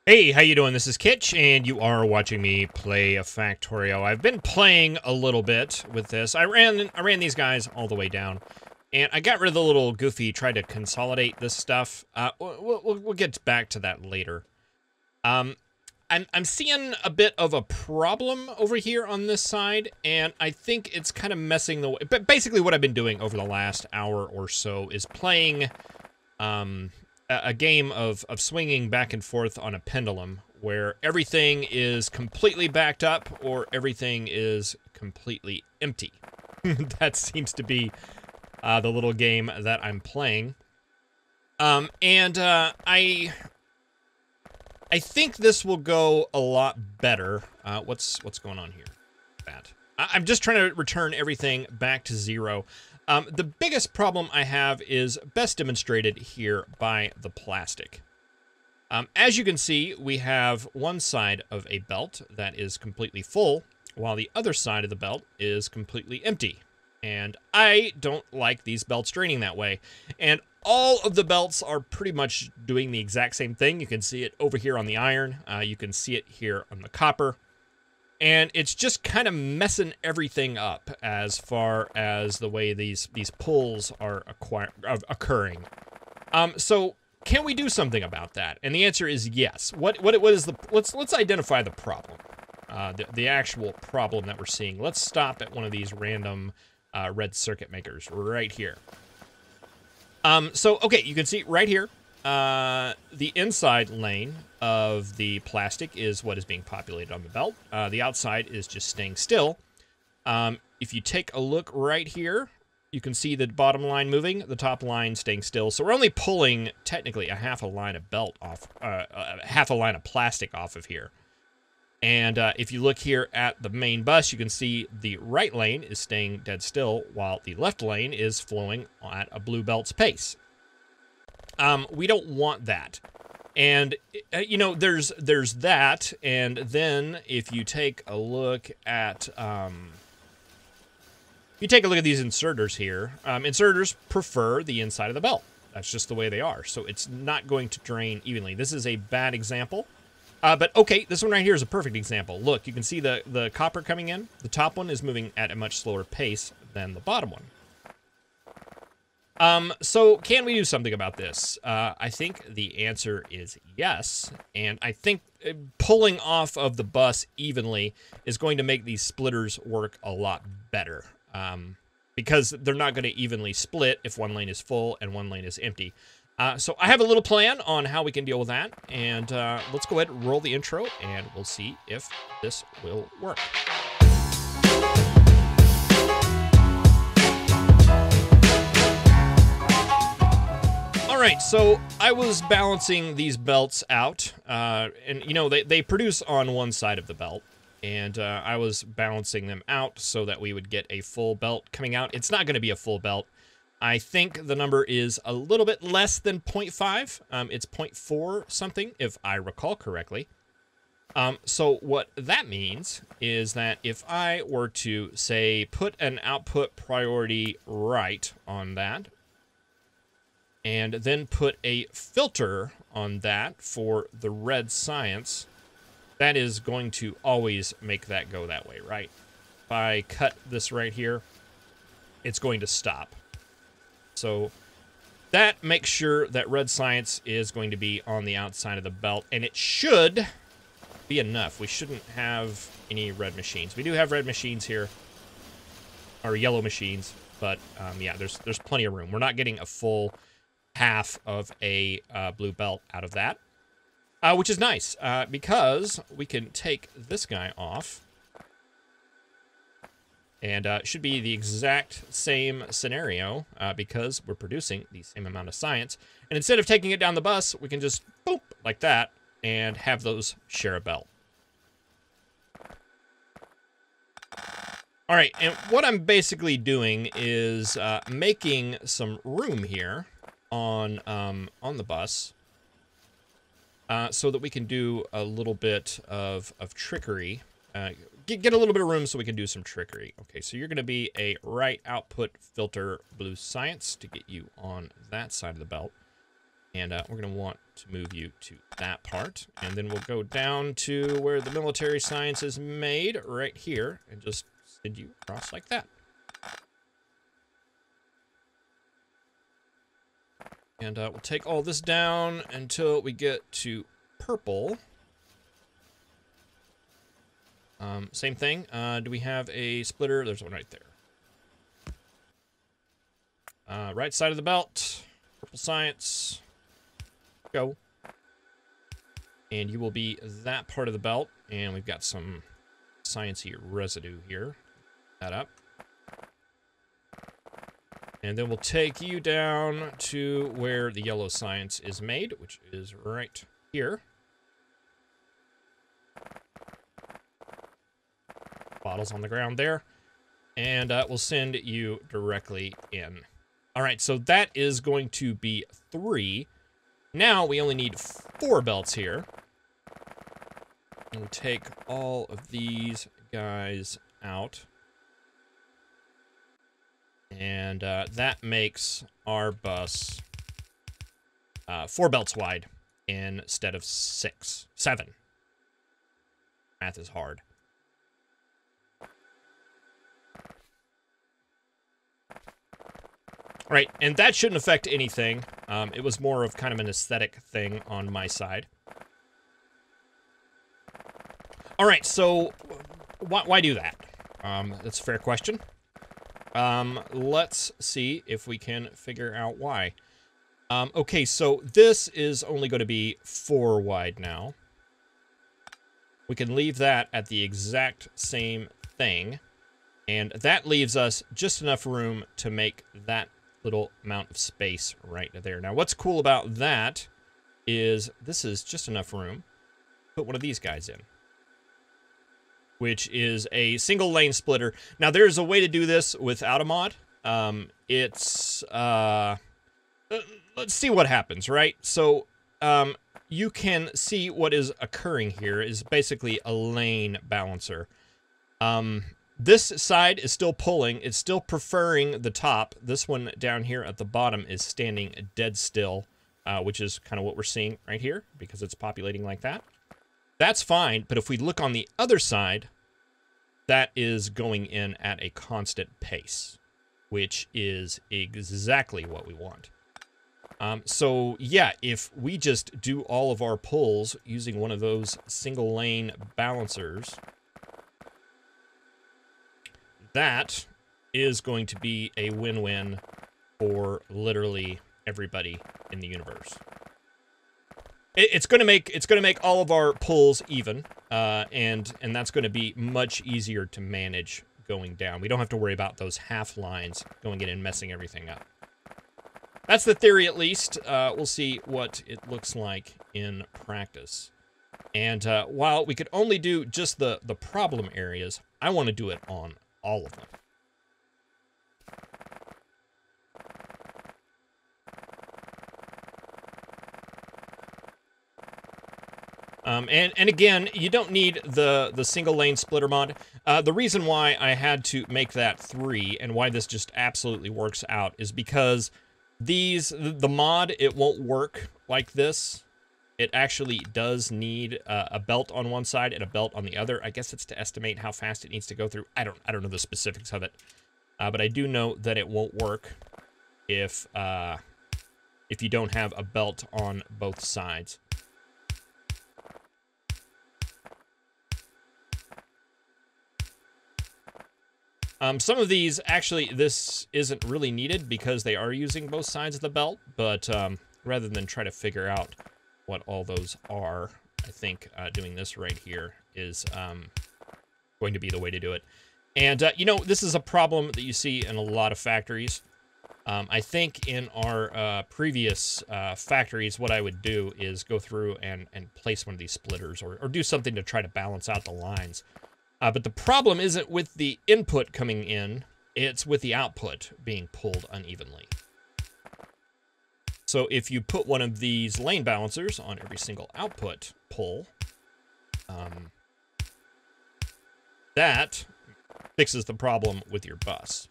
Hey, how you doing? This is Kitch, and you are watching me play a Factorio. I've been playing a little bit with this. I ran these guys all the way down, and I got rid of the little goofy. Tried to consolidate this stuff. We'll get back to that later. Um, I'm seeing a bit of a problem over here on this side, and I think it's kind of messing the way. But basically, what I've been doing over the last hour or so is playing a game of swinging back and forth on a pendulum where everything is completely backed up or everything is completely empty. That seems to be the little game that I'm playing. I think this will go a lot better. What's going on here? I'm just trying to return everything back to zero. The biggest problem I have is best demonstrated here by the plastic. As you can see, we have one side of a belt that is completely full, while the other side of the belt is completely empty. And I don't like these belts draining that way. And all of the belts are pretty much doing the exact same thing. You can see it over here on the iron. You can see it here on the copper. And it's just kind of messing everything up as far as the way these pulls are occurring. So can we do something about that? And the answer is yes. What is the let's identify the problem, the actual problem that we're seeing. Let's stop at one of these random red circuit makers right here. So okay, you can see right here. The inside lane of the plastic is what is being populated on the belt. The outside is just staying still. If you take a look right here, you can see the bottom line moving, the top line staying still. So we're only pulling technically a half a line of belt off, half a line of plastic off of here. And if you look here at the main bus, you can see the right lane is staying dead still, while the left lane is flowing at a blue belt's pace. We don't want that. And, you know, there's that, and then if you take a look at, these inserters here, inserters prefer the inside of the belt. That's just the way they are, so it's not going to drain evenly. This is a bad example, but okay, this one right here is a perfect example. Look, you can see the copper coming in. The top one is moving at a much slower pace than the bottom one. So can we do something about this? I think the answer is yes, and I think pulling off of the bus evenly is going to make these splitters work a lot better, because they're not going to evenly split if one lane is full and one lane is empty. So I have a little plan on how we can deal with that, and let's go ahead and roll the intro, and we'll see if this will work. Alright, so I was balancing these belts out, and you know, they produce on one side of the belt, and I was balancing them out so that we would get a full belt coming out. It's not going to be a full belt. I think the number is a little bit less than 0.5. It's 0.4 something, if I recall correctly. So what that means is that if I were to, say, put an output priority right on that, and then put a filter on that for the red science, that is going to always make that go that way, right? If I cut this right here, it's going to stop. So that makes sure that red science is going to be on the outside of the belt, and it should be enough. We shouldn't have any red machines. We do have red machines here, or yellow machines, but yeah, there's plenty of room. We're not getting a full half of a blue belt out of that, which is nice, because we can take this guy off, and it should be the exact same scenario, because we're producing the same amount of science, and instead of taking it down the bus, we can just boop like that and have those share a belt. All right, and what I'm basically doing is making some room here on the bus, so that we can do a little bit of trickery. Get a little bit of room so we can do some trickery. Okay, so you're going to be a right output filter blue science to get you on that side of the belt. And we're going to want to move you to that part. And then we'll go down to where the military science is made, right here, and just send you across like that. And we'll take all this down until we get to purple. Same thing. Do we have a splitter? There's one right there. Right side of the belt. Purple science. Go. And you will be that part of the belt. And we've got some sciencey residue here. That up. And then we'll take you down to where the yellow science is made, which is right here. Bottles on the ground there. And we'll send you directly in. All right, so that is going to be 3. Now we only need 4 belts here. And we'll take all of these guys out. And that makes our bus 4 belts wide instead of 7. Math is hard. Right, and that shouldn't affect anything. It was more of kind of an aesthetic thing on my side. All right, so why do that? That's a fair question. Let's see if we can figure out why. Okay, so this is only going to be 4 wide now. We can leave that at the exact same thing. And that leaves us just enough room to make that little amount of space right there. Now, what's cool about that is this is just enough room to put one of these guys in, which is a single lane splitter. Now, there's a way to do this without a mod. Let's see what happens, right? So, you can see what is occurring here is basically a lane balancer. This side is still pulling. It's still preferring the top. This one down here at the bottom is standing dead still, which is kind of what we're seeing right here because it's populating like that. That's fine, but if we look on the other side, that is going in at a constant pace, which is exactly what we want. So yeah, if we just do all of our pulls using one of those single lane balancers, that is going to be a win-win for literally everybody in the universe. It's going to make all of our pulls even, and that's going to be much easier to manage going down. We don't have to worry about those half lines going in and messing everything up. That's the theory, at least. We'll see what it looks like in practice. And while we could only do just the problem areas, I want to do it on all of them. And again, you don't need the single lane splitter mod. The reason why I had to make that 3 and why this just absolutely works out is because the mod, it won't work like this. It actually does need a belt on one side and a belt on the other. I guess it's to estimate how fast it needs to go through. I don't know the specifics of it, but I do know that it won't work if you don't have a belt on both sides. Some of these, actually, this isn't really needed because they are using both sides of the belt, but rather than try to figure out what all those are, I think doing this right here is going to be the way to do it. And, you know, this is a problem that you see in a lot of factories. I think in our previous factories, what I would do is go through and place one of these splitters or do something to try to balance out the lines. But the problem isn't with the input coming in, it's with the output being pulled unevenly. So if you put one of these lane balancers on every single output pull, that fixes the problem with your bus.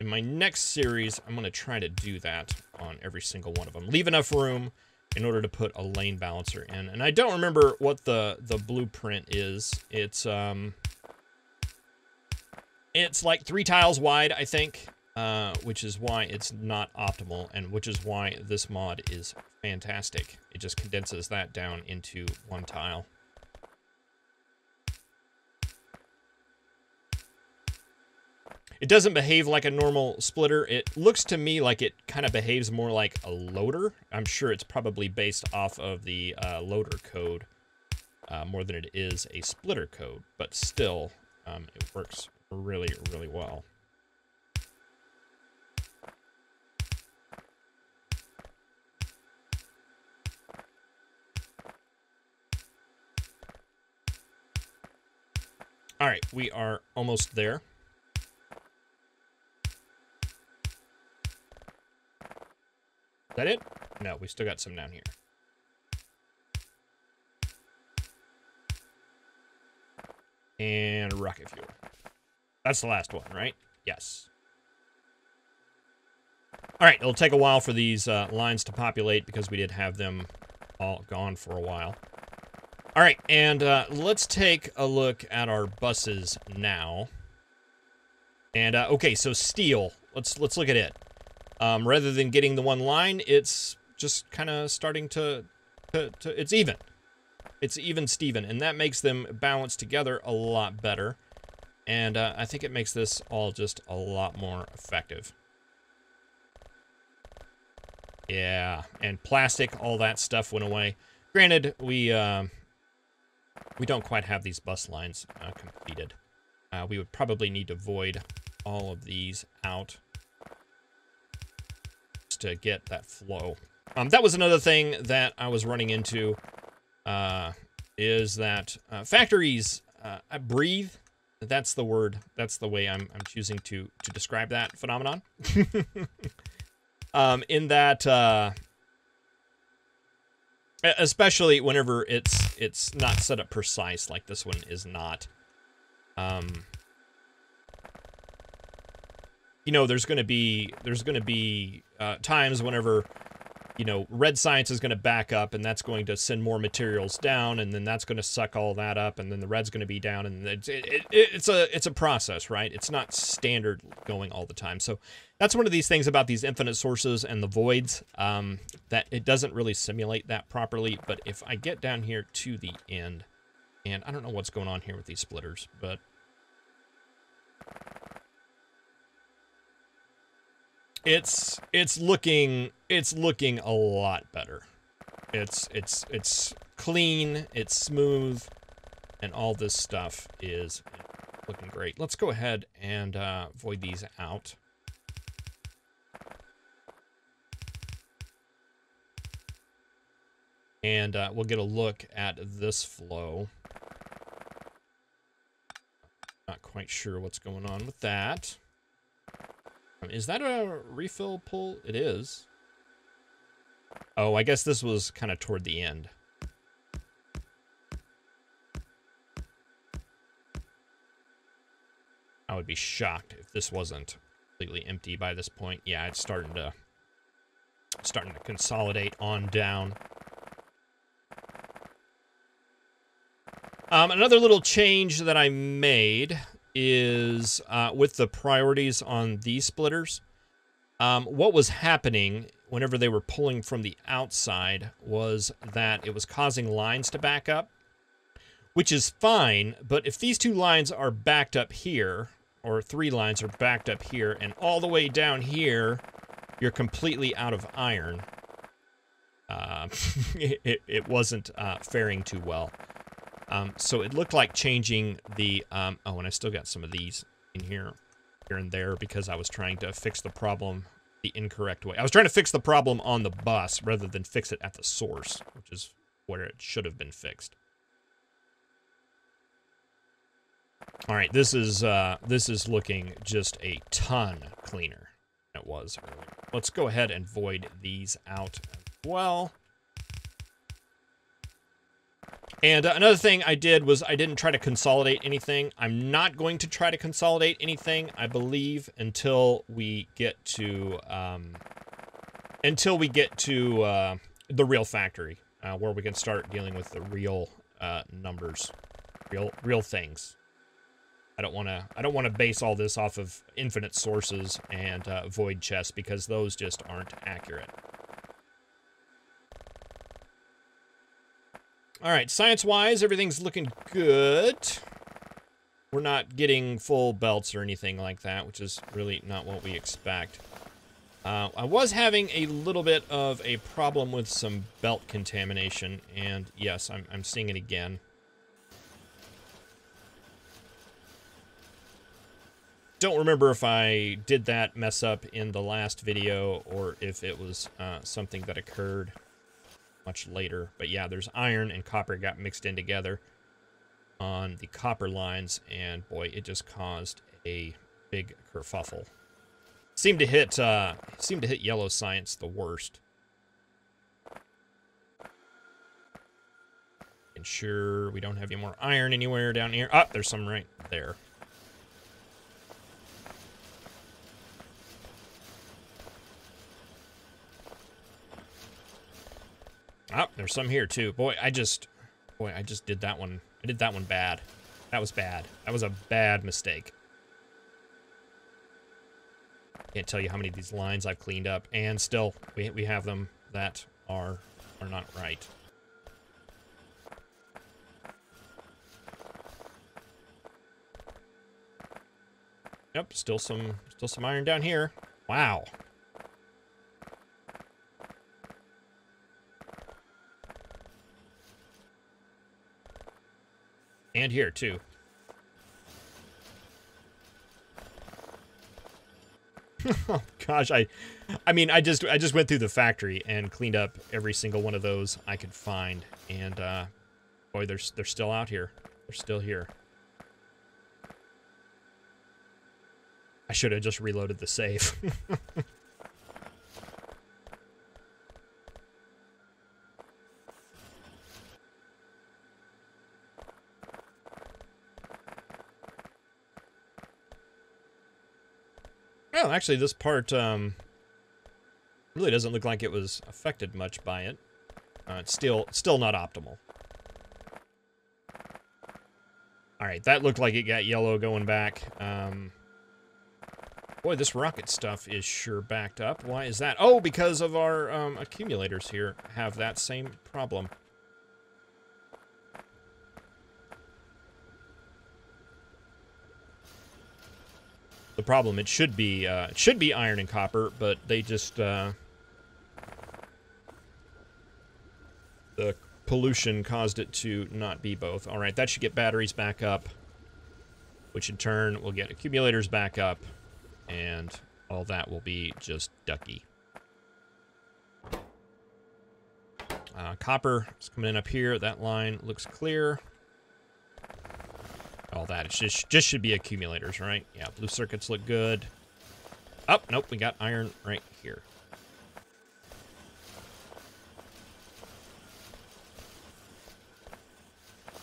in my next series, I'm going to try to do that on every single one of them. Leave enough room in order to put a lane balancer in. And I don't remember what the blueprint is. It's like 3 tiles wide, I think, which is why it's not optimal, and which is why this mod is fantastic. It just condenses that down into 1 tile. It doesn't behave like a normal splitter. It looks to me like it kind of behaves more like a loader. I'm sure it's probably based off of the loader code more than it is a splitter code, but still, it works really, really well. All right, we are almost there. Is that it? No, we still got some down here. And rocket fuel. That's the last one, right? Yes. All right, it'll take a while for these lines to populate because we did have them all gone for a while. All right, and let's take a look at our buses now. And okay, so steel. Let's look at it. Rather than getting the 1 line, it's just kind of starting to it's even. It's even Steven, and that makes them balance together a lot better. And I think it makes this all just a lot more effective. Yeah, and plastic, all that stuff went away. Granted, we don't quite have these bus lines completed. We would probably need to void all of these out just to get that flow. That was another thing that I was running into, is that factories breathe. That's the word. That's the way I'm choosing to describe that phenomenon. In that, especially whenever it's not set up precise, like this one is not. You know, there's gonna be times whenever, you know, red science is going to back up, and that's going to send more materials down, and then that's going to suck all that up, and then the red's going to be down, and it's a process, right? It's not standard going all the time. So that's one of these things about these infinite sources and the voids, that it doesn't really simulate that properly. But if I get down here to the end, and I don't know what's going on here with these splitters, but it's looking a lot better. It's clean, it's smooth, and all this stuff is looking great. Let's go ahead and void these out. And we'll get a look at this flow. Not quite sure what's going on with that. Is that a refill pull? It is. Oh, I guess this was kind of toward the end. I would be shocked if this wasn't completely empty by this point. Yeah, it's starting to consolidate on down. Another little change that I made is with the priorities on these splitters. What was happening whenever they were pulling from the outside was that it was causing lines to back up, which is fine, but if these 2 lines are backed up here, or 3 lines are backed up here, and all the way down here, you're completely out of iron, it wasn't faring too well. So it looked like changing the, oh, and I still got some of these in here and there because I was trying to fix the problem the incorrect way. I was trying to fix the problem on the bus rather than fix it at the source, which is where it should have been fixed. All right, this is looking just a ton cleaner than it was earlier. Let's go ahead and void these out as well. And another thing I did was I didn't try to consolidate anything. I'm not going to try to consolidate anything, I believe, until we get to the real factory, where we can start dealing with the real numbers, real things. I don't want to base all this off of infinite sources and void chests, because those just aren't accurate. All right, science-wise, everything's looking good. We're not getting full belts or anything like that, which is really not what we expect. I was having a little bit of a problem with some belt contamination, and yes, I'm seeing it again. Don't remember if I did that mess up in the last video or if it was something that occurred much later. But yeah, there's iron and copper got mixed in together on the copper lines, and boy, it just caused a big kerfuffle. Seemed to hit yellow science the worst. Ensure we don't have any more iron anywhere down here. Oh, there's some right there. Oh, there's some here too. Boy, I just did that one. I did that one bad. That was bad. That was a bad mistake. Can't tell you how many of these lines I've cleaned up, and still we have them that are not right. Yep, still some iron down here. Wow. And here too. Oh gosh, I mean, I just went through the factory and cleaned up every single one of those I could find, and boy, they're still out here. They're still here. I should have just reloaded the save. Well, actually, this part really doesn't look like it was affected much by it. It's still not optimal. All right, that looked like it got yellow going back. Boy, this rocket stuff is sure backed up. Why is that? Oh, because of our accumulators here have that same problem. The problem, it should be iron and copper, but they just the pollution caused it to not be both. All right, that should get batteries back up, which in turn will get accumulators back up, and all that will be just ducky. Copper is coming in up here. That line looks clear. All that. It just should be accumulators, right? Yeah, blue circuits look good. Oh, nope, we got iron right here.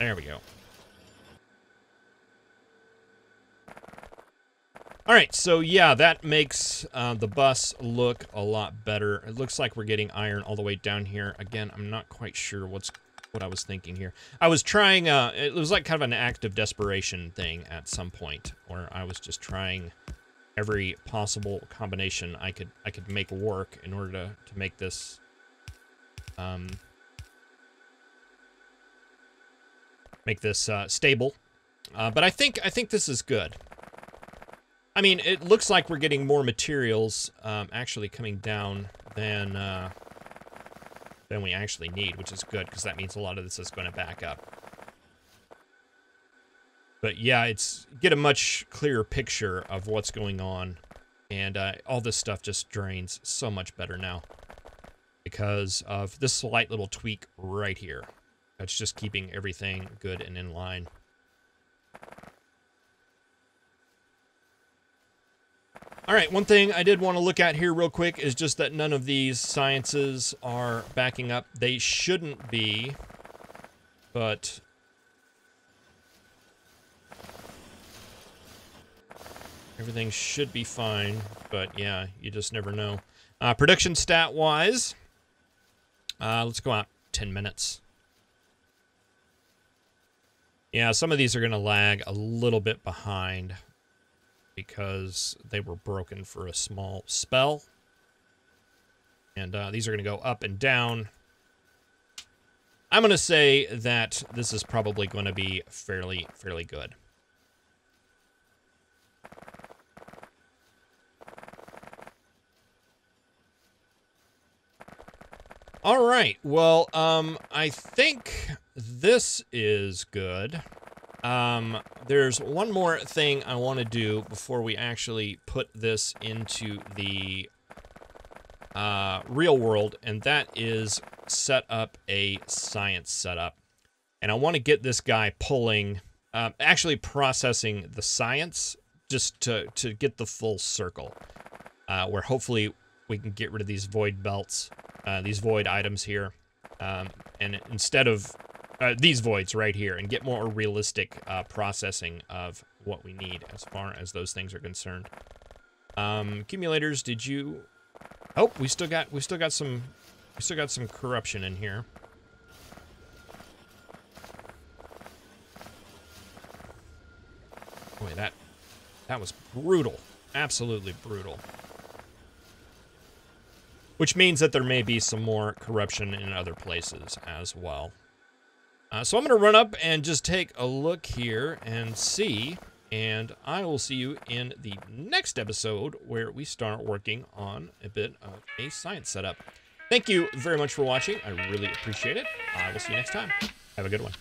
There we go. All right, so yeah, that makes the bus look a lot better. It looks like we're getting iron all the way down here. Again, I'm not quite sure what I was thinking here. I was trying, it was like kind of an act of desperation thing at some point, where I was just trying every possible combination I could make work in order to make this stable. But I think this is good. I mean, it looks like we're getting more materials actually coming down than we actually need, which is good, because that means a lot of this is going to back up. But yeah, get a much clearer picture of what's going on, and all this stuff just drains so much better now because of this slight little tweak right here. That's just keeping everything good and in line. All right, one thing I did want to look at here real quick is just that none of these sciences are backing up. They shouldn't be, but everything should be fine. But yeah, you just never know. Production stat-wise, let's go out 10 minutes. Yeah, some of these are going to lag a little bit behind because they were broken for a small spell. And these are going to go up and down. I'm going to say that this is probably going to be fairly good. All right. Well, I think this is good. There's one more thing I want to do before we actually put this into the real world, and that is set up a science setup. And I want to get this guy pulling, actually processing the science just to get the full circle, where hopefully we can get rid of these void belts, these void items here, and instead of these voids right here, and get more realistic processing of what we need as far as those things are concerned. Accumulators, did you? Oh, we still got some corruption in here. Boy, that was brutal. Absolutely brutal. Which means that there may be some more corruption in other places as well. So I'm going to run up and just take a look here and see, and I will see you in the next episode where we start working on a bit of a science setup. Thank you very much for watching. I really appreciate it. I will see you next time. Have a good one.